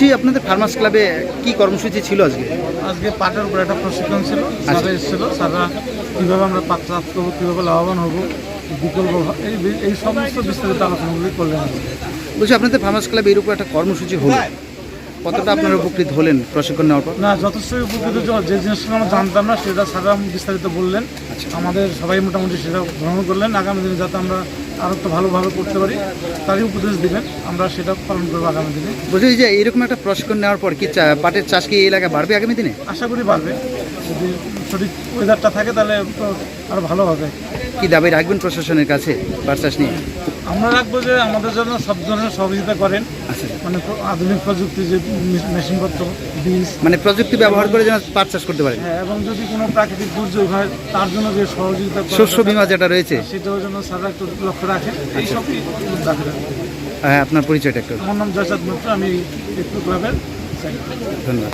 বলছি আপনাদের ফার্মার্স ক্লাবে কি কর্মসূচি ছিল আজকে? আজকে পাটের উপর একটা প্রশিক্ষণ ছিল, স্যাররা এসেছিল। স্যাররা কীভাবে আমরা পাট চাষ করবো, কীভাবে লাভবান হবো, বিকল্প এই সমস্ত বিস্তারিত আলোচনাগুলি করলেন আজকে। বলছি আপনাদের ফার্মার্স ক্লাবে এর উপর একটা কর্মসূচি হলো, কতটা আপনারা উপকৃত হলেন প্রশিক্ষণ নেওয়ার পর? না, যথেষ্টই উপকৃত। যে জিনিসটা আমরা জানতাম না সেটা স্যাররা বিস্তারিত বললেন। আমাদের সবাই মোটামুটি সেটা গ্রহণ করলেন। আগামী দিনে যাতে আমরা আরও একটু ভালোভাবে করতে পারি তারই উপদেশ দিবেন, আমরা সেটা পালন করবো আগামী দিনে। বলছি যে এরকম একটা প্রশিক্ষণ নেওয়ার পর কি পাটের চাষ কি এই এলাকায় বাড়বে আগামী দিনে? আশা করি বাড়বে, যদি সঠিক ওয়েদারটা থাকে তাহলে আরও ভালো হবে। কি দাবি রাখবেন প্রশাসনের কাছে পাট চাষ নিয়ে? আমরা রাখবো যে আমাদের জন্য সব ধরনের সহযোগিতা করেন, আচ্ছা, মানে আধুনিক প্রযুক্তি, যে মেশিনপত্র, বীজ, মানে প্রযুক্তি ব্যবহার করে যেন পাট চাষ করতে পারেন। হ্যাঁ, এবং যদি কোনো প্রাকৃতিক দুর্যোগ হয় তার জন্য যে সহযোগিতা করা শস্য দরকার, বীমা যেটা রয়েছে সেটাও যেন স্যাররা একটু লক্ষ্য রাখেন। এইসবই দাবি রাখবেন। হ্যাঁ, আপনার পরিচয়টা একটু। আমার নাম জয়চাঁদ মিত্র, আমি একটু ক্লাবের সেক্রেটারি। ধন্যবাদ।